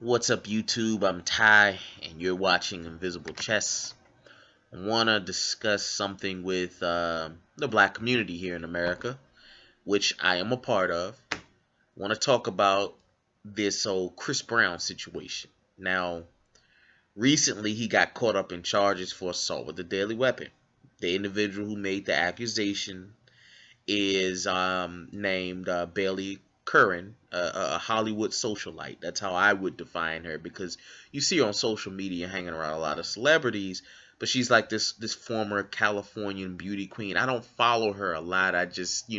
What's up, YouTube? I'm Ty, and you're watching Invisible Chess. I want to discuss something with the black community here in America, which I am a part of. I want to talk about this whole Chris Brown situation. Now, recently he got caught up in charges for assault with a deadly weapon. The individual who made the accusation is named Bailey Curran, a Hollywood socialite. That's how I would define her, because you see her on social media hanging around a lot of celebrities, but she's like this former Californian beauty queen. I don't follow her a lot. I just,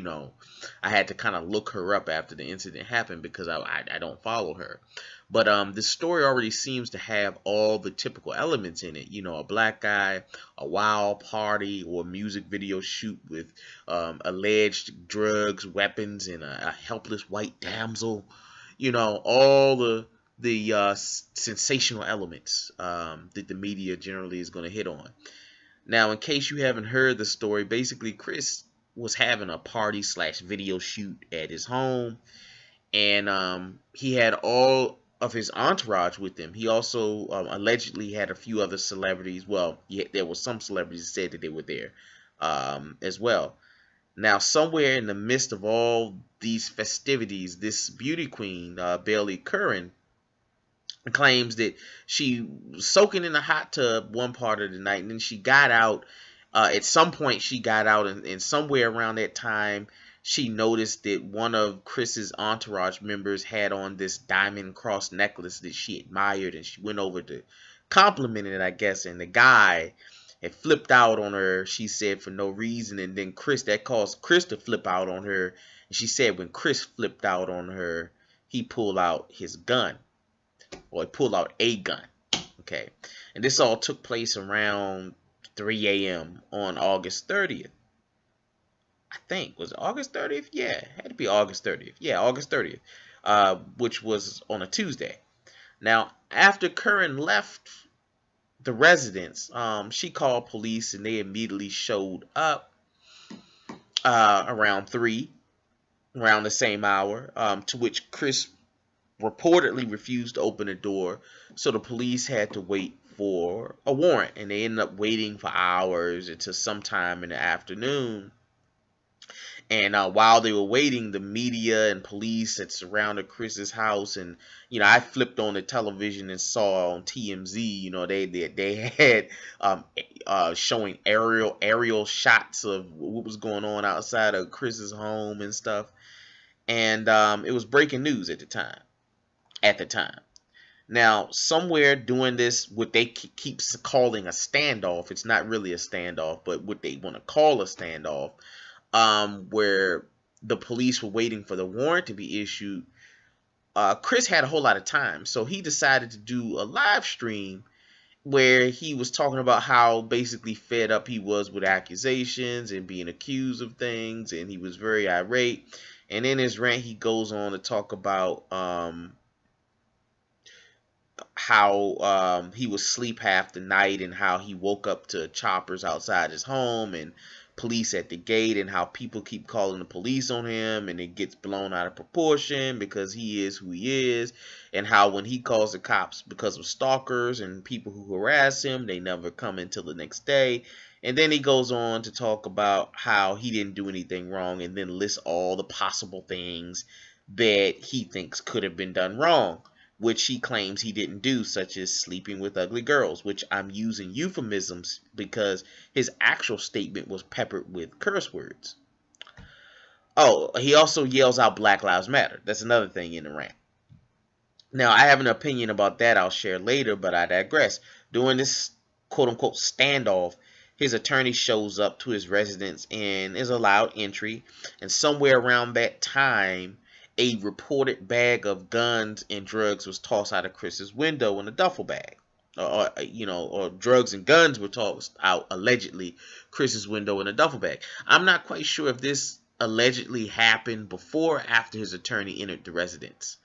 I had to kind of look her up after the incident happened because I don't follow her. But the story already seems to have all the typical elements in it. A black guy, a wild party, or a music video shoot with alleged drugs, weapons, and a helpless white damsel. All the sensational elements that the media generally is going to hit on. Now, in case you haven't heard the story, basically Chris was having a party / video shoot at his home, and he had all of his entourage with him. He also allegedly had a few other celebrities. Well, there were some celebrities that said that they were there as well. Now, somewhere in the midst of all these festivities, this beauty queen, Bailey Curran, claims that she was soaking in a hot tub one part of the night, and then she got out. At some point, she got out, and somewhere around that time, she noticed that one of Chris's entourage members had on this diamond cross necklace that she admired, and she went over to compliment it, I guess, and the guy had flipped out on her, she said, for no reason, and then that caused Chris to flip out on her, and she said when Chris flipped out on her, he pulled out his gun, or he pulled out a gun, okay? And this all took place around 3 a.m. on August 30th. I think, was it August 30th? Yeah, it had to be August 30th. Yeah, August 30th, which was on a Tuesday. Now, after Curran left the residence, she called police, and they immediately showed up around 3, around the same hour, to which Chris reportedly refused to open the door, so the police had to wait for a warrant, and they ended up waiting for hours until sometime in the afternoon. And while they were waiting, the media and police had surrounded Chris's house, and I flipped on the television and saw on TMZ, they had showing aerial shots of what was going on outside of Chris's home and stuff, and it was breaking news at the time. Now, somewhere during this, what they keeps calling a standoff, it's not really a standoff, but what they want to call a standoff, where the police were waiting for the warrant to be issued, Chris had a whole lot of time, so he decided to do a live stream where he was talking about how basically fed up he was with accusations and being accused of things, and he was very irate. And in his rant, he goes on to talk about how he was asleep half the night, and how he woke up to choppers outside his home and police at the gate, and how people keep calling the police on him, and it gets blown out of proportion because he is who he is, and how when he calls the cops because of stalkers and people who harass him, they never come until the next day. And then he goes on to talk about how he didn't do anything wrong, and then lists all the possible things that he thinks could have been done wrong, which he claims he didn't do, such as sleeping with ugly girls, which I'm using euphemisms because his actual statement was peppered with curse words. Oh, he also yells out Black Lives Matter. That's another thing in the rant. Now, I have an opinion about that I'll share later, but I digress. During this quote-unquote standoff, his attorney shows up to his residence and is allowed entry, and somewhere around that time, a reported bag of guns and drugs was tossed out of Chris's window in a duffel bag. Or drugs and guns were tossed out, allegedly, Chris's window in a duffel bag. I'm not quite sure if this allegedly happened before or after his attorney entered the residence.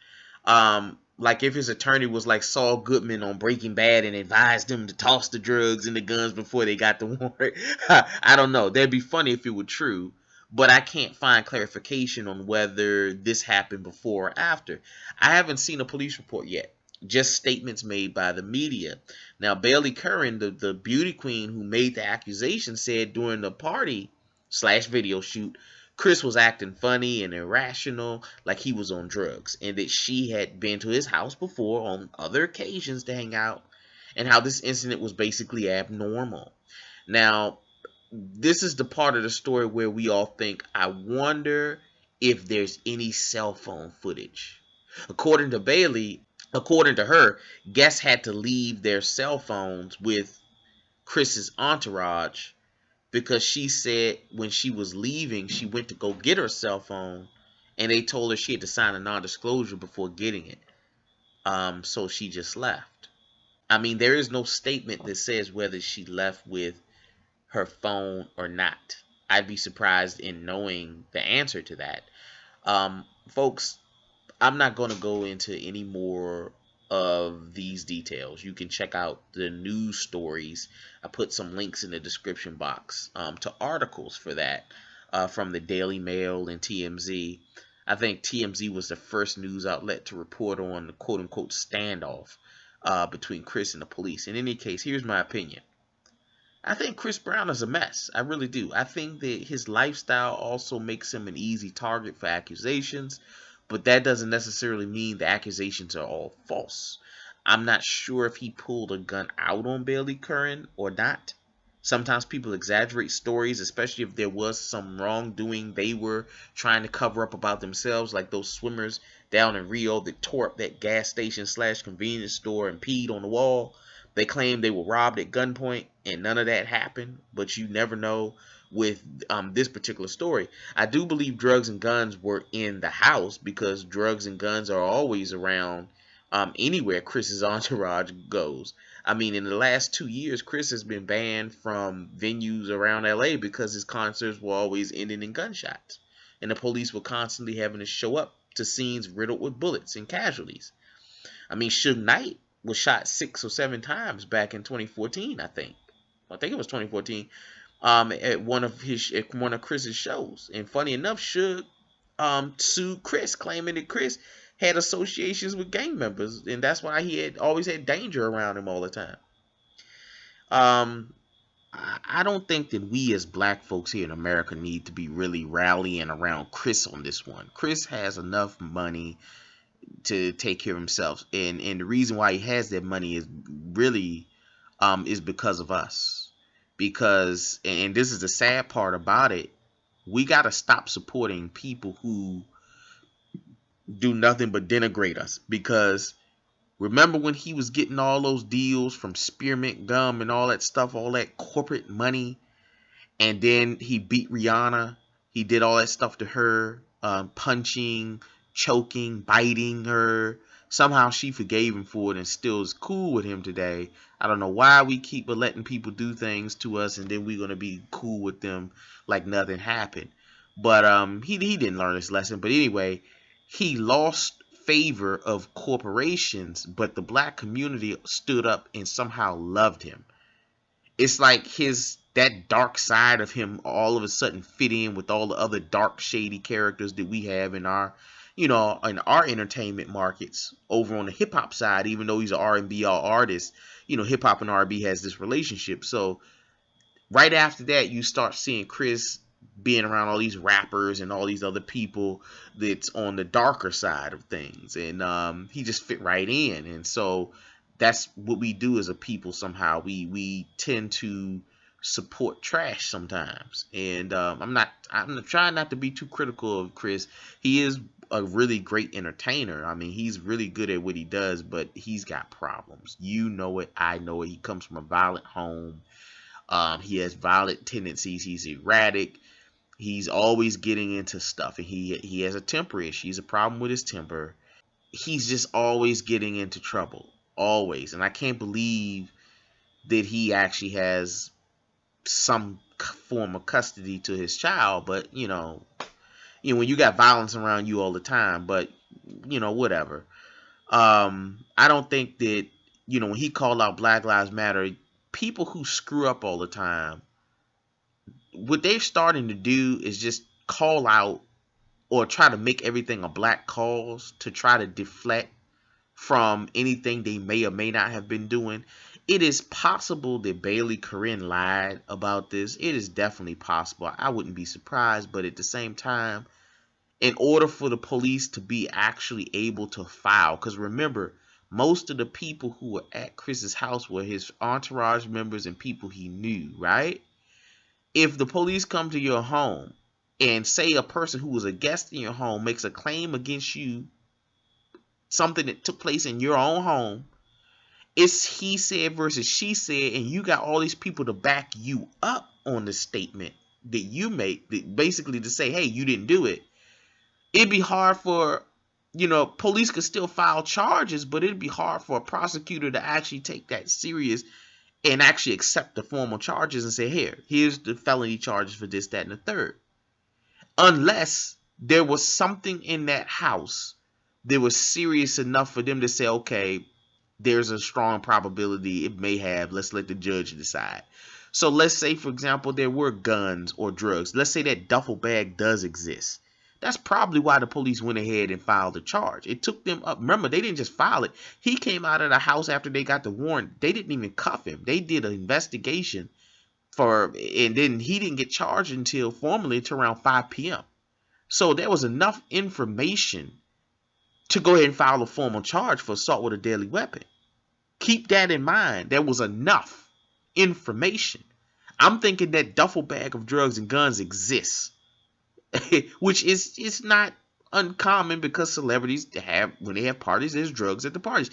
Like if his attorney was like Saul Goodman on Breaking Bad and advised him to toss the drugs and the guns before they got the warrant. I don't know. That'd be funny if it were true. But I can't find clarification on whether this happened before or after. I haven't seen a police report yet. just statements made by the media. Now, Bailey Curran, the beauty queen who made the accusation, said during the party slash video shoot, Chris was acting funny and irrational, like he was on drugs, and that she had been to his house before on other occasions to hang out, and how this incident was basically abnormal. Now, this is the part of the story where we all think, I wonder if there's any cell phone footage. According to Bailey, according to her, guests had to leave their cell phones with Chris's entourage because she said when she was leaving, she went to go get her cell phone and they told her she had to sign a non-disclosure before getting it. So she just left. I mean, there is no statement that says whether she left with her phone or not. I'd be surprised in knowing the answer to that. Folks, I'm not going to go into any more of these details. You can check out the news stories. I put some links in the description box to articles for that from the Daily Mail and TMZ. I think TMZ was the first news outlet to report on the quote-unquote standoff between Chris and the police. In any case, here's my opinion. I think Chris Brown is a mess. I really do. I think that his lifestyle also makes him an easy target for accusations, but that doesn't necessarily mean the accusations are all false. I'm not sure if he pulled a gun out on Bailey Curran or not. Sometimes people exaggerate stories, especially if there was some wrongdoing they were trying to cover up about themselves, like those swimmers down in Rio that tore up that gas station slash convenience store and peed on the wall. They claimed they were robbed at gunpoint, and none of that happened, but you never know with this particular story. I do believe drugs and guns were in the house because drugs and guns are always around anywhere Chris's entourage goes. I mean, in the last 2 years, Chris has been banned from venues around LA because his concerts were always ending in gunshots, and the police were constantly having to show up to scenes riddled with bullets and casualties. I mean, Suge Knight was shot 6 or 7 times back in 2014, I think. I think it was 2014. At one of Chris's shows. And funny enough, Suge sued Chris, claiming that Chris had associations with gang members, and that's why he had always had danger around him all the time. I don't think that we as black folks here in America need to be really rallying around Chris on this one. Chris has enough money to take care of himself, and the reason why he has that money is really is because of us. Because, and this is the sad part about it, we got to stop supporting people who do nothing but denigrate us. Because remember when he was getting all those deals from spearmint gum and all that stuff, all that corporate money, and then he beat Rihanna, he did all that stuff to her, punching, choking, biting her. Somehow she forgave him for it and still is cool with him today. I don't know why we keep letting people do things to us and then we're going to be cool with them like nothing happened. But he didn't learn his lesson. But anyway, he lost favor of corporations, but the black community stood up and somehow loved him. It's like that dark side of him all of a sudden fit in with all the other dark, shady characters that we have in our, in our entertainment markets over on the hip hop side. Even though he's an R&B artist, hip hop and R&B has this relationship. So right after that, you start seeing Chris being around all these rappers and all these other people that's on the darker side of things, and he just fit right in. And so that's what we do as a people. Somehow we tend to support trash sometimes, and I'm trying not to be too critical of Chris. He is a really great entertainer. I mean, he's really good at what he does, but he's got problems. You know it, I know it. He comes from a violent home. He has violent tendencies. He's erratic. He's always getting into stuff, and he has a temper issue. He's a problem with his temper. He's just always getting into trouble, always. And I can't believe that he actually has some form of custody to his child. But when you got violence around you all the time, but whatever. I don't think that when he called out Black Lives Matter, people who screw up all the time, what they're starting to do is just call out or try to make everything a black cause to try to deflect from anything they may or may not have been doing. It is possible that Bailey Corinne lied about this. It is definitely possible. I wouldn't be surprised, but at the same time, in order for the police to be actually able to file, because remember, most of the people who were at Chris's house were his entourage members and people he knew, right? If the police come to your home and say a person who was a guest in your home makes a claim against you, something that took place in your own home, it's he said versus she said, and you got all these people to back you up on the statement that you make, that basically to say, hey, you didn't do it. It'd be hard for, police could still file charges, but it'd be hard for a prosecutor to actually take that serious and actually accept the formal charges and say, here's the felony charges for this, that, and the third. Unless there was something in that house that was serious enough for them to say, okay, there's a strong probability it may have, let's let the judge decide. So let's say, for example, there were guns or drugs. Let's say that duffel bag does exist. That's probably why the police went ahead and filed the charge. It took them up. Remember, they didn't just file it. He came out of the house after they got the warrant. They didn't even cuff him. They did an investigation and then he didn't get charged until formally until around 5 p.m. So there was enough information to go ahead and file a formal charge for assault with a deadly weapon. Keep that in mind. There was enough information. I'm thinking that duffel bag of drugs and guns exists. Which is not uncommon because celebrities when they have parties, there's drugs at the parties.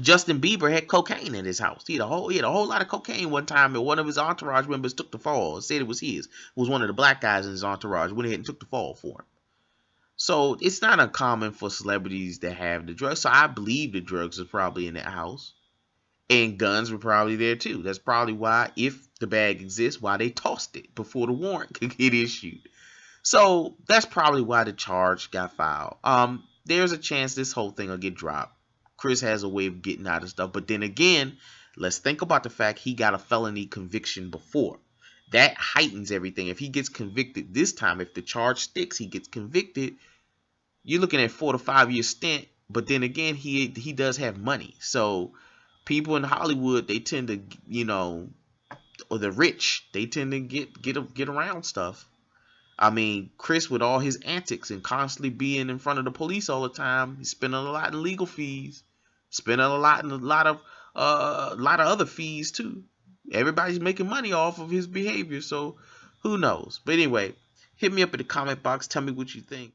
Justin Bieber had cocaine in his house. He had a whole lot of cocaine one time, and one of his entourage members took the fall. Said it was his. It was one of the black guys in his entourage. Went ahead and took the fall for him. So it's not uncommon for celebrities to have the drugs. So I believe the drugs are probably in that house. And guns were probably there too. That's probably why, if the bag exists, why they tossed it before the warrant could get issued. So that's probably why the charge got filed. There's a chance this whole thing will get dropped. Chris has a way of getting out of stuff. But then again, let's think about the fact he got a felony conviction before. That heightens everything. If he gets convicted this time, if the charge sticks, he gets convicted, you're looking at 4 to 5 year stint. But then again, he does have money. So people in Hollywood, they tend to, or the rich, they tend to get around stuff. I mean, Chris, with all his antics and constantly being in front of the police all the time, he's spending a lot in legal fees, spending a lot of other fees too. Everybody's making money off of his behavior, so who knows? But anyway, hit me up in the comment box. Tell me what you think.